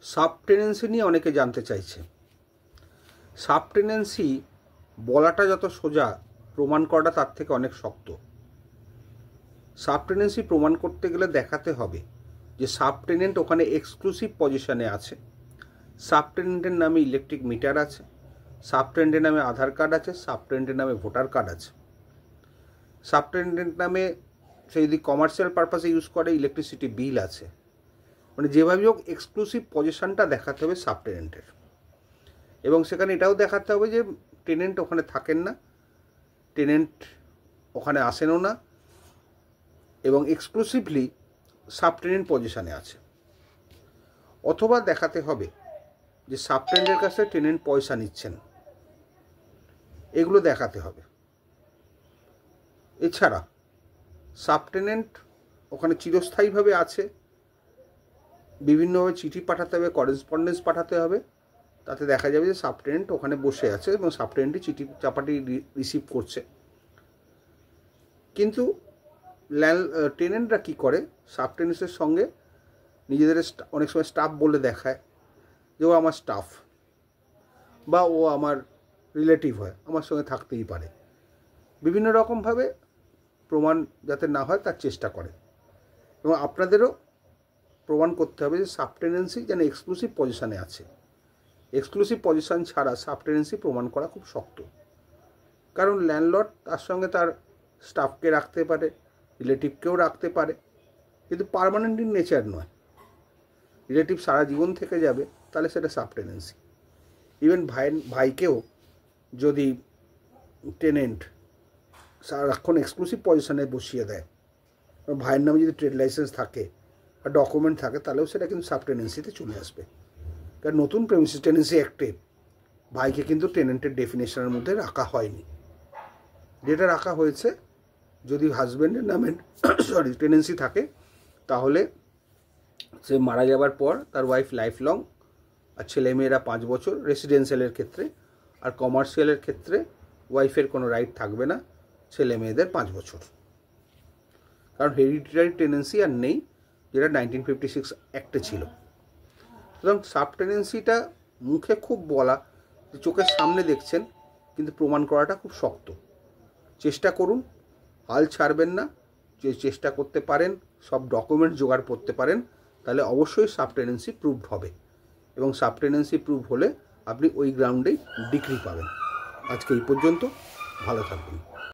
সাবটেনেন্সি নিয়ে অনেকে জানতে চাইছে। সাবটেনেন্সি বলাটা যত সোজা, প্রমাণ করাটা তার থেকে অনেক শক্ত। সাবটেনেন্সি প্রমাণ করতে গেলে দেখাতে হবে যে সাবটেনেন্ট ওখানে এক্সক্লুসিভ পজিশনে আছে, সাবটেনেন্টের নামে ইলেকট্রিক মিটার আছে, সাবটেনেন্টের নামে আধার কার্ড আছে, সাবটেনেন্টের নামে ভোটার কার্ড আছে, সাবটেনেন্টের নামে সে যদি কমার্শিয়াল পারপাসে ইউজ করে ইলেকট্রিসিটি বিল আছে। মানে যেভাবে হোক এক্সক্লুসিভ পজিশনটা দেখাতে হবে সাবটেনেন্টের, এবং সেখানে এটাও দেখাতে হবে যে টেনেন্ট ওখানে থাকেন না, টেনেন্ট ওখানে আসেনও না, এবং এক্সক্লুসিভলি সাবটেনেন্ট পজিশনে আছে। অথবা দেখাতে হবে যে সাবটেনেন্টের কাছে টেনেন্ট পয়সা নিচ্ছেন, এগুলো দেখাতে হবে। এছাড়া সাবটেনেন্ট ওখানে চিরস্থায়ীভাবে আছে, বিভিন্নভাবে চিঠি পাঠাতে হবে, করেসপন্ডেন্স পাঠাতে হবে, তাতে দেখা যাবে যে সাবটেনেন্ট ওখানে বসে আছে এবং সাবটেনেন্টই চিঠি চাপাটি রিসিভ করছে। কিন্তু টেনেন্টরা কী করে, সাবটেনেন্টসের সঙ্গে নিজেদের অনেক সময় স্টাফ বলে দেখায় যে ও আমার স্টাফ বা ও আমার রিলেটিভ হয়, আমার সঙ্গে থাকতেই পারে। বিভিন্ন রকমভাবে প্রমাণ যাতে না হয় তার চেষ্টা করে, এবং আপনাদেরও প্রমাণ করতে হবে যে সাবটেনেন্সি যেন এক্সক্লুসিভ পজিশনে আছে। এক্সক্লুসিভ পজিশন ছাড়া সাবটেনেন্সি প্রমাণ করা খুব শক্ত, কারণ ল্যান্ডলর্ড তার সঙ্গে তার স্টাফকে রাখতে পারে, রিলেটিভকেও রাখতে পারে, কিন্তু পার্মানেন্ট ইন নেচার নয়। রিলেটিভ সারা জীবন থেকে যাবে, তাহলে সেটা সাবটেনেন্সি। ইভেন ভাইকেও যদি টেনেন্ট সারাক্ষণ এক্সক্লুসিভ পজিশনে বসিয়ে দেয়, ভাইয়ের নামে যদি ট্রেড লাইসেন্স থাকে বা ডকুমেন্ট থাকে, তাহলেও সেটা কিন্তু সাবটেনেন্সিতে চলে আসবে। কারণ নতুন প্রেমিসিস টেনেন্সি অ্যাক্টে ভাইকে কিন্তু টেনেন্টের ডেফিনেশনের মধ্যে রাখা হয়নি। যেটা রাখা হয়েছে, যদি হাজব্যান্ডের নামে টেনেন্সি থাকে, তাহলে সে মারা যাবার পর তার ওয়াইফ লাইফ লং, আর ছেলেমেয়েরা 5 বছর রেসিডেন্সিয়ালের ক্ষেত্রে, আর কমার্শিয়ালের ক্ষেত্রে ওয়াইফের কোনো রাইট থাকবে না, ছেলে মেয়েদের 5 বছর। কারণ হেরিডিটারি টেনেন্সি আর নেই, যেটা 1956 অ্যাক্টে ছিল। সুতরাং সাবটেনেন্সিটা মুখে খুব বলা, চোখের সামনে দেখছেন, কিন্তু প্রমাণ করাটা খুব শক্ত। চেষ্টা করুন, হাল ছাড়বেন না। যে চেষ্টা করতে পারেন, সব ডকুমেন্ট জোগাড় করতে পারেন, তাহলে অবশ্যই সাবটেনেন্সি প্রুভড হবে, এবং সাবটেনেন্সি প্রুভ হলে আপনি ওই গ্রাউন্ডেই ডিগ্রি পাবেন। আজকে এই পর্যন্ত, ভালো থাকবেন।